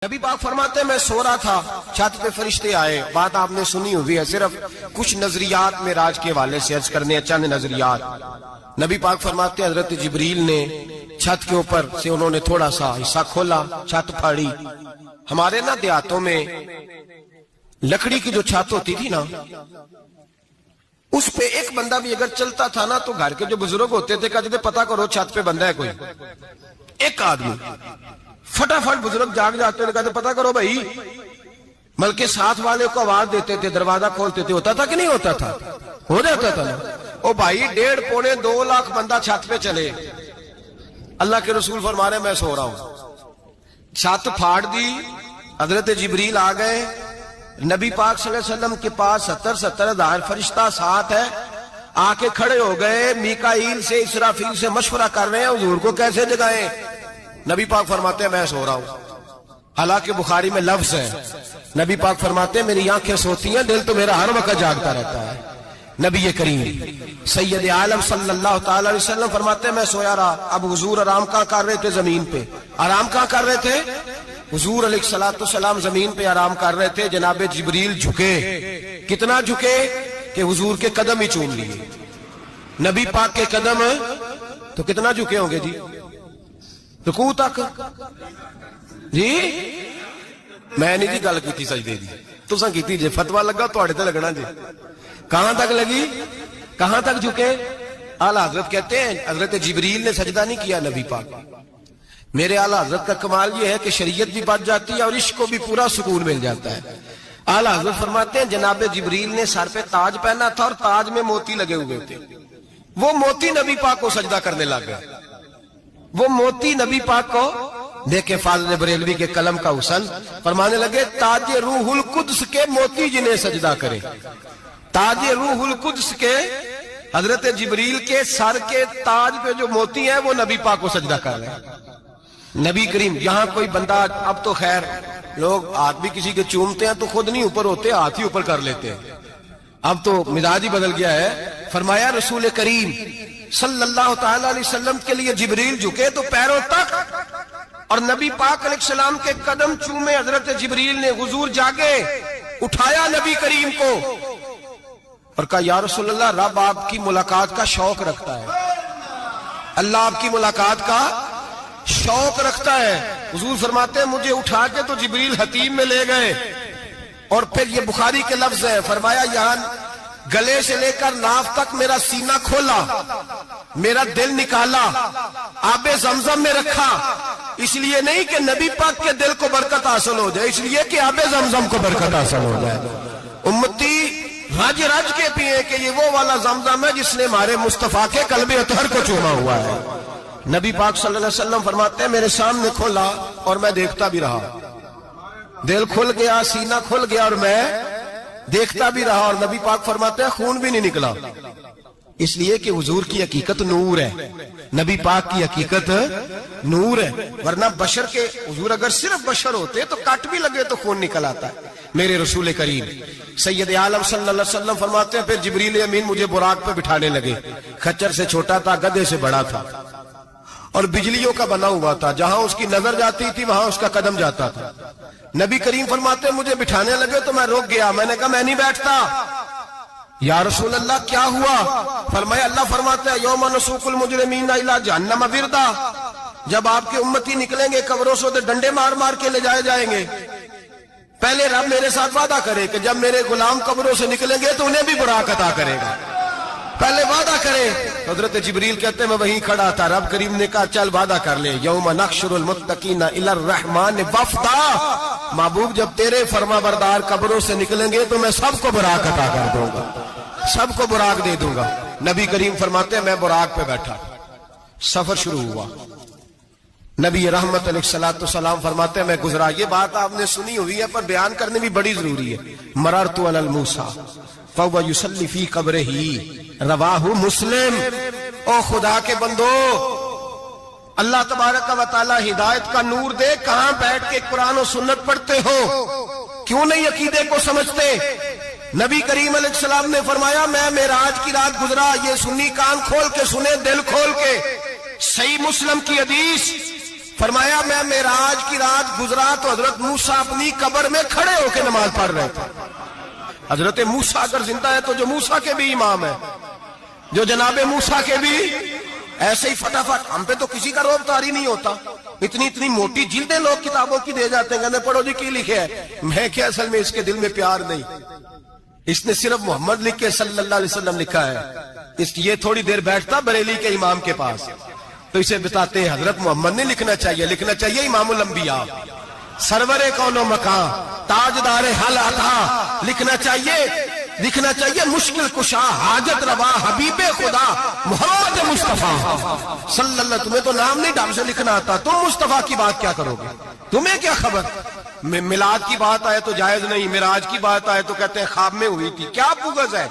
نبی پاک فرماتے ہیں میں سو رہا تھا، چھت پہ فرشتے آئے. بات آپ نے سنی ہوئی ہے، صرف کچھ نظریات معراج کے حوالے سے عرض کرنے ہیں، چند نظریات. نبی پاک فرماتے ہیں حضرت جبریل نے چھت کے اوپر سے انہوں نے تھوڑا سا حصہ کھولا، چھت پھاڑی. ہمارے نا دیہاتوں میں لکڑی کی جو چھت ہوتی تھی نا، اس پہ ایک بندہ بھی اگر چلتا تھا نا تو گھر کے جو بزرگ ہوتے تھے کہتے تھے پتہ کرو چھت پہ بندہ ہے کوئی. ایک آدمی فٹافٹ بزرگ جاگ جاتے تھے، کہتے پتہ کرو بھائی، بلکہ ساتھ والے کو آواز دیتے تھے، دروازہ کھولتے تھے. ہوتا تھا کہ نہیں ہوتا تھا؟ ہو جاتا تھا نا. او بھائی 1.5 پونے 2 لاکھ بندہ چھت پہ چلے. اللہ کے رسول فرما رہے ہیں میں سو رہا ہوں. چھت پھاڑ دی، حضرت جبریل آ گئے. نبی پاک صلی اللہ علیہ وسلم کے پاس 70 ہزار فرشتہ ساتھ ہے، آ کے کھڑے ہو گئے. میکائیل سے اسرافیل سے مشورہ کر رہے ہیں حضور کو کیسے جگائیں. نبی پاک فرماتے ہیں میں سو رہا ہوں. حالانکہ بخاری میں لفظ ہے، نبی پاک فرماتے ہیں میری آنکھیں سوتی ہیں، دل تو میرا ہر وقت جاگتا رہتا ہے. نبی کریم سید عالم صلی اللہ تعالی علیہ وسلم فرماتے ہیں میں سویا رہا. اب حضور آرام کہاں کر رہے تھے؟ زمین پہ. آرام کہاں کر رہے تھے؟ حضور علیہ السلام زمین پہ آرام کر رہے تھے. جناب جبریل جھکے. کتنا جھکے کہ حضور کے قدم ہی چوم لیے. نبی پاک کے قدم تو کتنا جھکے ہوں گے جی؟ رکوع تک. جی میں نہیں جی گل کی سجدے دی، تساں کیتی جے. فتویٰ لگا تواڈے تے لگنا جی. کہاں تک لگی؟ کہاں تک جھکے؟ اعلیٰ حضرت کہتے ہیں حضرت جبریل نے سجدہ نہیں کیا نبی پاک. میرے اعلیٰ حضرت کا کمال یہ ہے کہ شریعت بھی بچ جاتی ہے اور عشق کو بھی پورا سکون مل جاتا ہے. اعلیٰ حضرت فرماتے ہیں جناب جبریل نے سر پہ تاج پہنا تھا اور تاج میں موتی لگے ہوئے تھے. وہ موتی نبی پاک کو سجدہ کرنے لگ گئے. وہ موتی نبی پاک کو دیکھیں. فاضل بریلوی کے قلم کا حسن فرمانے لگے تاج روح القدس کے موتی جنہیں سجدہ کرے. تاج روح القدس کے حضرت جبریل کے سر کے تاج پہ جو موتی ہیں وہ نبی پاک کو سجدہ کر رہے ہیں. نبی کریم یہاں کوئی بندہ، اب تو خیر لوگ ہاتھ بھی کسی کے چومتے ہیں تو خود نہیں اوپر ہوتے، ہاتھ ہی اوپر کر لیتے ہیں. اب تو مزاج ہی بدل گیا ہے. فرمایا رسول کریم صلی اللہ تعالی علیہ وسلم کے لیے جبریل جھکے تو پیروں تک، اور نبی پاک علیہ السلام کے قدم چومے. حضرت جبریل نے حضور جاگے، اٹھایا نبی کریم کو اور کہا یا رسول اللہ، رب آپ کی ملاقات کا شوق رکھتا ہے. اللہ آپ کی ملاقات کا شوق رکھتا ہے. حضور فرماتے ہیں مجھے اٹھا کے تو جبریل حتیم میں لے گئے. اور پھر یہ بخاری کے لفظ ہے، فرمایا یہاں گلے سے لے کر ناف تک میرا سینہ کھولا، میرا دل نکالا، آب زمزم میں رکھا. اس لیے نہیں کہ نبی پاک کے دل کو برکت حاصل ہو جائے، اس لیے کہ آب زمزم کو برکت حاصل ہو جائے. امتی رج رج کے پیئے کہ یہ وہ والا زمزم ہے جس نے ہمارے مصطفیٰ کے قلب اطہر کو چوما ہوا ہے. نبی پاک صلی اللہ علیہ وسلم فرماتے ہیں میرے سامنے کھولا اور میں دیکھتا بھی رہا. دل کھل گیا، سینہ کھل گیا اور میں دیکھتا بھی رہا. اور نبی پاک فرماتے ہیں خون بھی نہیں نکلا، اس لیے کہ حضور کی حقیقت نور ہے. نبی پاک کی حقیقت نور ہے. ورنہ بشر کے حضور اگر صرف بشر ہوتے تو کٹ بھی لگے تو خون نکل آتا ہے. میرے رسول کریم سید عالم صلی اللہ علیہ وسلم فرماتے ہیں پھر جبریل امین مجھے براق پہ بٹھانے لگے. خچر سے چھوٹا تھا، گدھے سے بڑا تھا اور بجلیوں کا بنا ہوا تھا. جہاں اس کی نظر جاتی تھی وہاں اس کا قدم جاتا تھا. نبی کریم فرماتے ہیں مجھے بٹھانے لگے تو میں رک گیا. میں نے کہا میں نہیں بیٹھتا. یا رسول اللہ کیا ہوا؟ فرمایا اللہ فرماتے ہیں یوم نسوق المجرمین الی جہنم وردا، جب آپ کے امتی نکلیں گے قبروں سے ڈنڈے مار مار کے لے جائے جائیں گے. پہلے رب میرے ساتھ وعدہ کرے کہ جب میرے غلام قبروں سے نکلیں گے تو انہیں بھی براق عطا کرے گا. پہلے وعدہ کرے. حضرت جبریل کہتے ہیں میں وہیں کھڑا تھا. رب کریم نے کہا چل وعدہ کر لے. یوم نحشر المتقین الی الرحمن وفدا، محبوب جب تیرے فرما بردار قبروں سے نکلیں گے تو میں سب کو براق عطا کر دوں گا، سب کو براق دے دوں گا. نبی کریم فرماتے ہیں میں براق پہ بیٹھا. سفر شروع ہوا. نبی رحمت علیہ السلام فرماتے ہیں میں گزرا. یہ بات آپ نے سنی ہوئی ہے پر بیان کرنے بھی بڑی ضروری ہے. مررت علی الموسیٰ فہو یصلی فی قبرہ، رواہ مسلم. او خدا کے بندو، اللہ تبارک و تعالی ہدایت کا نور دے. کہاں بیٹھ کے قرآن و سنت پڑھتے ہو؟ کیوں نہیں عقیدے کو سمجھتے؟ نبی کریم علیہ السلام نے فرمایا میں معراج کی رات گزرا. یہ سنی کان کھول کے سنے، دل کھول کے. صحیح مسلم کی حدیث فرمایا میں معراج کی رات گزرا تو حضرت موسیٰ اپنی قبر میں کھڑے ہو کے نماز پڑھ رہے تھے. حضرت موسیٰ اگر زندہ ہے تو جو موسیٰ کے بھی امام ہے, جو جناب موسیٰ کے بھی ایسے ہی فٹافٹ. ہم پہ تو کسی کا روب طاری نہیں ہوتا, اتنی موٹی جلدیں لوگ کتابوں کی دے جاتے ہیں, کہتے پڑھو جی کی لکھے ہے. میں کیا اصل میں اس کے دل میں پیار نہیں, اس نے صرف محمد لکھ کے صلی اللہ علیہ وسلم لکھا ہے. یہ تھوڑی دیر بیٹھتا بریلی کے امام کے پاس تو اسے بتاتے ہیں حضرت محمد نے لکھنا چاہیے امام الانبیاء, سرور کون و مکان, تاجدار حل عطا, لکھنا چاہیے مشکل کشا, حاجت روا, حبیب خدا محمد مصطفیٰ صلی اللہ. تمہیں تو نام نہیں ڈھنگ سے لکھنا آتا, تم مصطفیٰ کی بات کیا کرو گے, تمہیں کیا خبر. میلاد کی بات آئے تو جائز نہیں, معراج کی بات آئے تو کہتے ہیں خواب میں ہوئی تھی. کیا بغض ہے,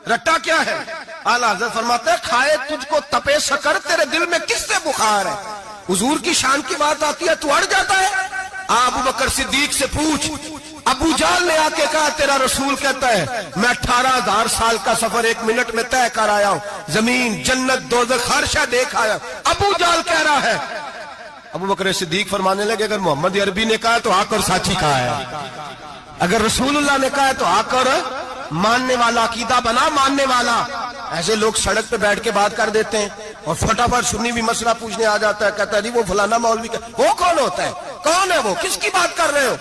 رٹا کیا ہے. اعلیٰ حضرت فرماتے ہیں کھائے تجھ کو تپے سکر, تیرے دل میں کس سے بخار ہے. حضور کی شان کی بات آتی ہے تو اڑ جاتا ہے. ابو بکر صدیق سے پوچھ, ابو جہل نے آ کے کہا تیرا رسول کہتا ہے میں 18,000 سال کا سفر 1 منٹ میں طے کر آیا ہوں, زمین جنت دوزخ ہر شے دیکھ آیا. ابو جہل کہہ رہا ہے. ابو بکر صدیق فرمانے لگے اگر محمد عربی نے کہا تو آ کر ساتھی کہا ہے, اگر رسول اللہ نے کہا ہے تو آ کر ماننے والا, عقیدہ بنا ماننے والا. ایسے لوگ سڑک پہ بیٹھ کے بات کر دیتے ہیں اور فٹافٹ سنی بھی مسئلہ پوچھنے آ جاتا ہے, کہتا ہے جی وہ فلانا مولوی کا. وہ کون ہوتا ہے, کون ہے وہ, کس کی بات کر رہے ہو.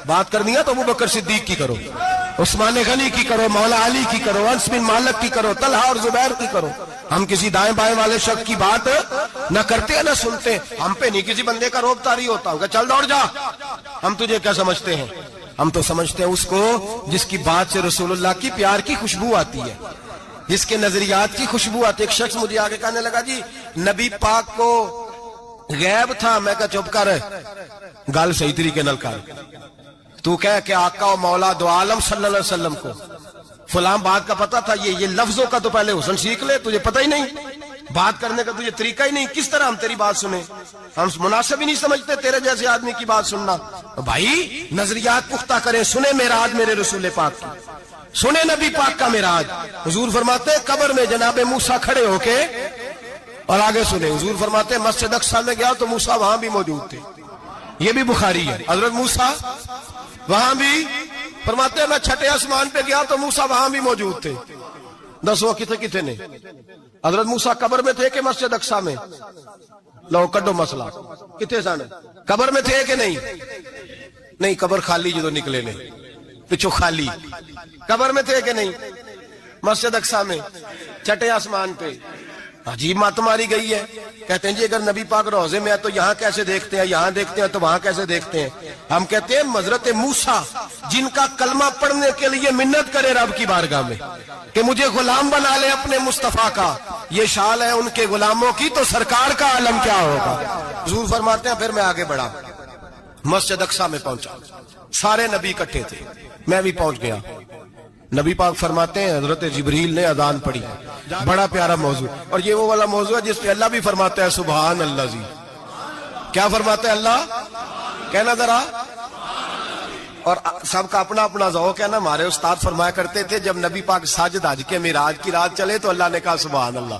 بات کرنی ہے تو ابو بکر صدیق کی کرو, عثمان غنی کی کرو, مولا علی کی کرو, انس بن مالک کی کرو, طلحہ اور زبیر کی کرو. ہم کسی دائیں بائیں والے شخص کی بات نہ کرتے ہیں نہ سنتے. ہم پہ نہیں کسی بندے کا روب طاری ہوتا ہوگا چل دوڑ جا. ہم تجھے کیا سمجھتے ہیں, ہم تو سمجھتے ہیں اس کو جس کی بات سے رسول اللہ کی پیار کی خوشبو آتی ہے, جس کے نظریات کی خوشبو آتی ہے. ایک شخص مجھے آگے کہنے لگا جی نبی پاک کو غیب تھا. میں کہا چپ کر, گل صحیح طریقے نال کر. تو کہہ کہ آقا و مولا دو عالم صلی اللہ علیہ وسلم کو فلاں بات کا پتا تھا, یہ لفظوں کا تو پہلے حسن سیکھ لے, تجھے پتہ ہی نہیں, بات کرنے کا تجھے طریقہ ہی نہیں, کس طرح ہم تیری بات سنیں. ہم مناسب ہی نہیں سمجھتے تیرے جیسے آدمی کی بات سننا. بھائی نظریات پختہ کریں, سنیں معراج میرے رسول پاک کی, سنیں نبی پاک کا معراج. حضور فرماتے ہیں قبر میں جناب موسیٰ کھڑے ہو کے, اور آگے سنیں حضور فرماتے ہیں مسجد اقصی میں گیا تو موسیٰ وہاں بھی موجود تھے. یہ بھی بخاری ہے. حضرت موسیٰ وہاں بھی, فرماتے ہیں میں 6 آسمان پہ گیا تو موسیٰ وہاں بھی موجود تھے. دسو کتنے نے, حضرت موسیٰ قبر میں تھے کہ مسجد اقصی میں؟ لو کڈو مسئلہ, کتنے سن قبر میں تھے کہ نہیں, قبر خالی جو نکلے نے پچھو خالی, قبر میں تھے کہ نہیں, مسجد اقصی میں 6 آسمان پہ. عجیب مات ماری گئی ہے. کہتے ہیں جی اگر نبی پاک روزے میں ہے تو یہاں کیسے دیکھتے ہیں, یہاں دیکھتے ہیں تو وہاں کیسے دیکھتے ہیں. ہم کہتے ہیں حضرت موسیٰ جن کا کلمہ پڑھنے کے لیے منت کرے رب کی بارگاہ میں کہ مجھے غلام بنا لے اپنے مصطفیٰ کا, یہ شال ہے ان کے غلاموں کی, تو سرکار کا عالم کیا ہوگا. حضور فرماتے ہیں پھر میں آگے بڑھا, مسجد اقصی میں پہنچا, سارے نبی اکٹھے تھے, میں بھی پہنچ گیا. نبی پاک فرماتے ہیں حضرت جبریل نے اذان پڑھی. بڑا پیارا موضوع, اور یہ وہ والا موضوع ہے جس پہ اللہ بھی فرماتا ہے سبحان اللہ. جی کیا فرماتا ہے اللہ, کہنا ذرا. اور سب کا اپنا اپنا ذوق ہے نا. ہمارے استاد فرمایا کرتے تھے جب نبی پاک ساجد حج کے معراج کی رات چلے تو اللہ نے کہا سبحان اللہ.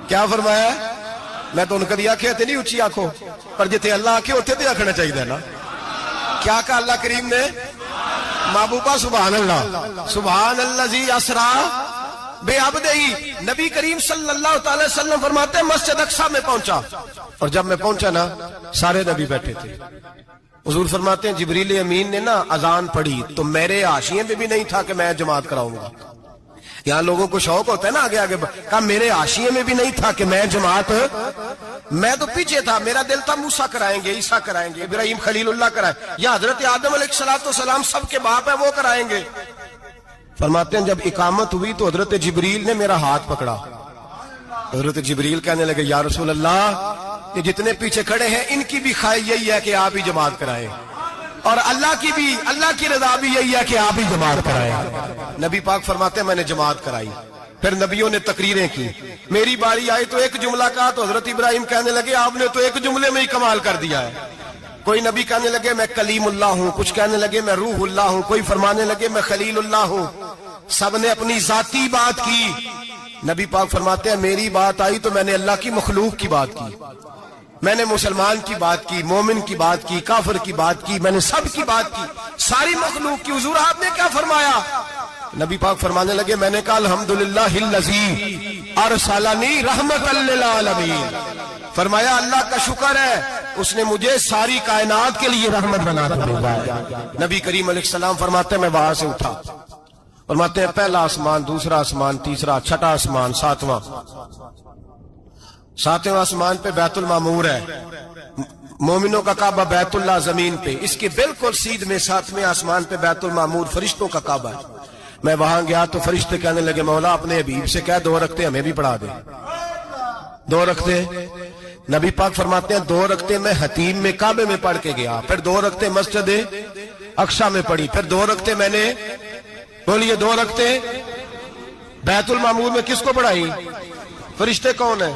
کیا فرمایا, میں تو ان کدی آنکھیں تے نہیں اچھی آنکھوں, پر جتنے اللہ آنکھیں ہوتے تے آنکھنا چاہیے نا. کیا کہا اللہ کریم نے, محبوبہ سبحان اللہ. سبحان الذی اسرا بے عبدہی. نبی کریم صلی اللہ تعالی وسلم فرماتے ہیں مسجد اقصی میں پہنچا, اور جب میں پہنچا نا سارے نبی بیٹھے تھے. حضور فرماتے ہیں جبریل امین نے نا اذان پڑھی تو میرے حاشیے میں بھی نہیں تھا کہ میں جماعت کراؤں گا. یہاں لوگوں کو شوق ہوتا ہے نا آگے آگے, کہا میرے حاشیے میں بھی نہیں تھا کہ میں جماعت, میں تو پیچھے تھا. میرا دل تھا موسیٰ کرائیں گے, عیسیٰ کرائیں گے, ابراہیم خلیل اللہ کرائیں, یا حضرت آدم علیہ السلام سب کے باپ ہے وہ کرائیں گے. فرماتے ہیں جب اقامت ہوئی تو حضرت جبریل نے میرا ہاتھ پکڑا. حضرت جبریل کہنے لگے یا رسول اللہ, یہ جتنے پیچھے کھڑے ہیں ان کی بھی خواہش یہی ہے کہ آپ ہی جماعت کرائیں, اور اللہ کی رضا بھی یہی ہے کہ آپ ہی جماعت کرائیں. نبی پاک فرماتے ہیں میں نے جماعت کرائی. پھر نبیوں نے تقریریں کی. میری باری آئی تو ایک جملہ کہا تو حضرت ابراہیم کہنے لگے آپ نے تو ایک جملے میں ہی کمال کر دیا ہے. کوئی نبی کہنے لگے میں کلیم اللہ ہوں, کچھ کہنے لگے میں روح اللہ ہوں, کوئی فرمانے لگے میں خلیل اللہ ہوں. سب نے اپنی ذاتی بات کی. نبی پاک فرماتے ہیں میری بات آئی تو میں نے اللہ کی مخلوق کی بات کی. میں نے مسلمان کی بات کی، مومن کی بات کی، کافر کی بات کی، میں نے سب کی بات کی، ساری مخلوق کی۔ حضور آپ نے کیا فرمایا؟ نبی پاک فرمانے لگے میں نے کہا الحمدللہ الذی ارسلنی رحمۃ للعالمین، فرمایا اللہ کا شکر ہے اس نے مجھے ساری کائنات کے لیے رحمت بنا کر بھیجا ہے۔ نبی کریم علیہ السلام فرماتے ہیں میں وہاں سے اٹھا، فرماتے ہیں پہلا آسمان، دوسرا آسمان، تیسرا، چھٹا آسمان، ساتواں آسمان پہ بیت المعمور ہے، مومنوں کا کعبہ بیت اللہ زمین پہ، اس کے بالکل سیدھ میں ساتویں آسمان پہ بیت المعمور فرشتوں کا کعبہ ہے۔ میں وہاں گیا تو فرشتے کہنے لگے مولا اپنے حبیب سے کہہ 2 رکعتیں ہمیں بھی پڑھا دے۔ 2 رکعتیں نبی پاک فرماتے ہیں 2 رکعتیں میں حتیم میں کعبے میں پڑھ کے گیا، پھر 2 رکعتیں مسجد اقصی میں پڑھی، پھر 2 رکعتیں میں نے بولیے 2 رکعتیں بیت المعمور میں کس کو پڑھائی؟ فرشتے کون ہیں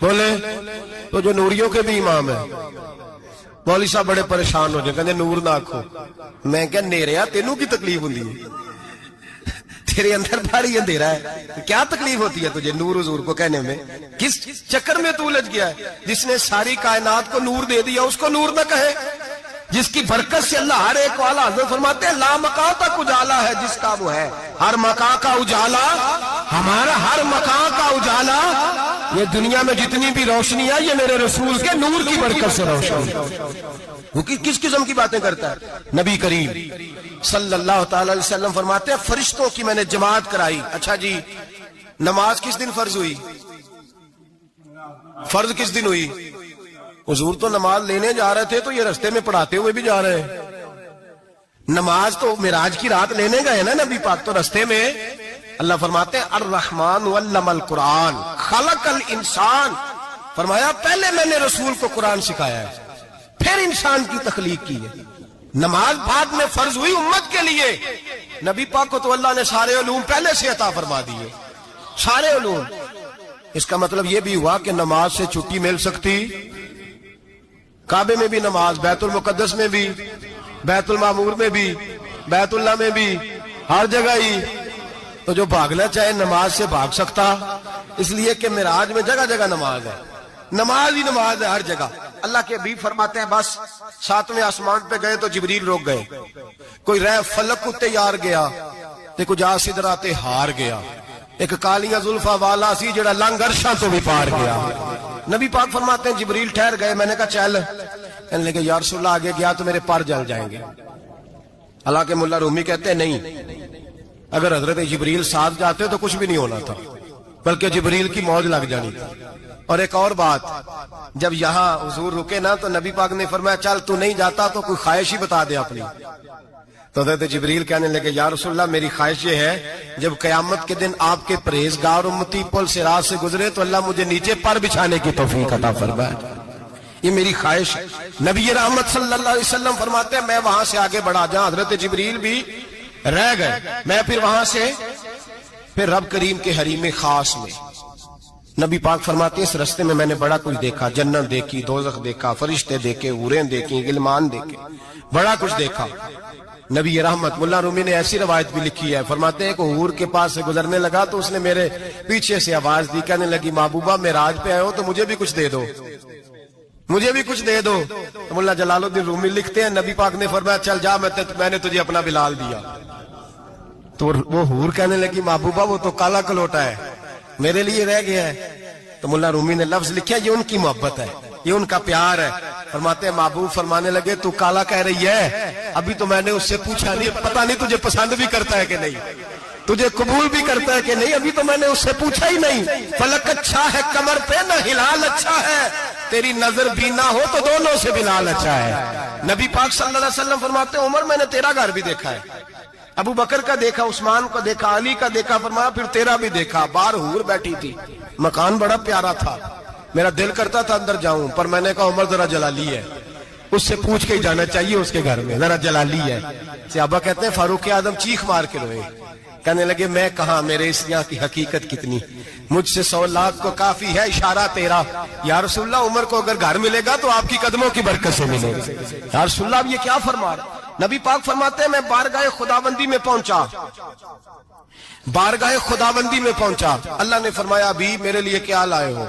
بولے؟ تو جو نوریوں کے بھی امام ہیں۔ مولوی صاحب بڑے پریشان ہو جائے، کہتے نور نہ آکھو۔ میں کہ نیریا تینوں کی تکلیف ہوندی ہے، تیرے اندر بھاری اندھیرا ہے، کیا تکلیف ہوتی ہے تجھے نور حضور کو کہنے میں؟ کس چکر میں تو الجھ گیا ہے؟ جس نے ساری کائنات کو نور دے دیا اس کو نور نہ کہے؟ جس کی برکت سے اللہ ہر ایک والا، حضرت فرماتے ہیں لا مکان تک اجالا ہے جس کا وہ ہے، ہر مکان کا اجالا ہمارا، ہر مکان کا اجالا، یہ دنیا میں جتنی بھی روشنی ہے یہ میرے رسول کے نور کی برکت سے روشن ہے۔ وہ کس قسم کی باتیں کرتا ہے؟ نبی کریم صلی اللہ تعالی علیہ وسلم فرماتے ہیں فرشتوں کی میں نے جماعت کرائی۔ اچھا جی نماز کس دن فرض ہوئی؟ فرض کس دن ہوئی؟ حضور تو نماز لینے جا رہے تھے تو یہ رستے میں پڑھاتے ہوئے بھی جا رہے ہیں۔ نماز تو معراج کی رات لینے گئے نا نبی پاک، تو رستے میں اللہ فرماتے ہیں الرحمن علم القرآن خلق الانسان، فرمایا پہلے میں نے رسول کو قرآن سکھایا ہے پھر انسان کی تخلیق کی ہے۔ نماز بعد میں فرض ہوئی امت کے لیے، نبی پاک کو تو اللہ نے سارے علوم پہلے سے عطا فرما دیے، سارے علوم۔ اس کا مطلب یہ بھی ہوا کہ نماز سے چھٹی مل سکتی؟ کعبے میں بھی نماز، بیت المقدس میں بھی، بیت المعمور میں بھی، بیت اللہ میں بھی، ہر جگہ ہی۔ تو جو بھاگنا چاہے نماز سے بھاگ سکتا، اس لیے کہ معراج میں جگہ جگہ نماز ہے، نماز ہی نماز ہے ہر جگہ۔ اللہ کے حبیب فرماتے ہیں بس 7ویں آسمان پہ گئے تو جبریل روک گئے، کوئی رہ فلک کو تیار گیا تے کچھ سدرا تے ہار گیا، ایک کالیاں زلفاں والا سی جڑا لنگ عرشاں تو بھی پار گیا۔ نبی پاک فرماتے ہیں جبریل ٹھہر گئے، میں نے کہا چل، کہنے لگے یا رسول اللہ آگے گیا تو میرے پر جل جائیں گے۔ حالانکہ ملا رومی کہتے ہیں نہیں، اگر حضرت جبریل ساتھ جاتے تو کچھ بھی نہیں ہونا تھا، بلکہ جبریل کی موج لگ جانی تھی۔ اور ایک اور بات، جب یہاں حضور رکے نا تو نبی پاک نے فرمایا چل تو نہیں جاتا تو کوئی خواہش ہی بتا دے اپنی۔ تو حضرت جبریل کہنے لگے یا رسول اللہ میری خواہش یہ ہے جب قیامت کے دن آپ کے پرہیزگار امتی پل صراط سے گزرے تو اللہ مجھے نیچے پر بچھانے کی توفیق عطا فرمائے، یہ میری خواہش ہے۔ نبی رحمت صلی اللہ علیہ وسلم فرماتے ہیں میں وہاں سے آگے بڑھا جہاں حضرت جبریل بھی رہ گئے، میں پھر وہاں سے پھر رب کریم کے حریم خاص میں۔ نبی پاک فرماتے ہیں اس رستے میں نے بڑا کچھ دیکھا، جنت دیکھی، دوزخ دیکھا، فرشتے دیکھے، حوریں دیکھی، غلمان دیکھے، بڑا کچھ دیکھا۔ نبی رحمت ملا رومی نے ایسی روایت بھی لکھی ہے، فرماتے ہیں کہ حور کے پاس سے گزرنے لگا تو اس نے میرے پیچھے سے آواز دی، کہنے لگی محبوبہ معراج پہ آئے ہو تو مجھے بھی کچھ دے دو، مجھے بھی کچھ دے دو۔ تو ملا جلال الدین رومی لکھتے ہیں نبی پاک نے فرمایا چل جا میں نے تجھے اپنا بلال دیا۔ تو وہ حور کہنے لگی محبوبہ وہ تو کالا کلوٹا ہے، میرے لیے رہ گیا ہے۔ تو ملا رومی نے لفظ لکھا یہ ان کی محبت ہے، یہ ان کا پیار ہے۔ فرماتے ہیں محبوب فرمانے لگے تو کالا کہہ رہی ہے، ابھی تو میں نے اس سے پوچھا نہیں، پتہ نہیں تجھے پسند بھی کرتا ہے کہ نہیں، تجھے قبول بھی کرتا ہے کہ نہیں، ابھی تو میں نے اس سے پوچھا ہی نہیں۔ فلک اچھا ہے کمر پہ نہ ہلال اچھا ہے، تیری نظر بھی نہ ہو تو دونوں سے بلال اچھا ہے۔ نبی پاک صلی اللہ علیہ وسلم فرماتے ہیں عمر میں نے تیرا گھر بھی دیکھا ہے، ابو بکر کا دیکھا، عثمان کا دیکھا، علی کا دیکھا، فرمایا پھر تیرا بھی دیکھا۔ باہر حور بیٹھی تھی، مکان بڑا پیارا تھا، میرا دل کرتا تھا اندر جاؤں، پر میں نے کہا عمر ذرا جلالی ہے، اس سے پوچھ کے ہی جانا چاہیے اس کے گھر میں، ذرا جلالی ہے۔ صحابہ کہتے ہیں فاروق اعظم چیخ مار کے روئے، کہنے لگے میں کہاں، میرے اس یہاں کی حقیقت کتنی، مجھ سے 100 لاکھ کو کافی ہے اشارہ تیرا۔ یا رسول اللہ عمر کو اگر گھر ملے گا تو آپ کی قدموں کی برکت سے ملے گا۔ یا رسول اللہ اب یہ کیا فرما رہا؟ نبی پاک فرماتے ہیں میں بارگاہ خداوندی میں پہنچا، بارگاہ خداوندی میں پہنچا، اللہ نے فرمایا ابھی میرے لیے کیا لائے ہو؟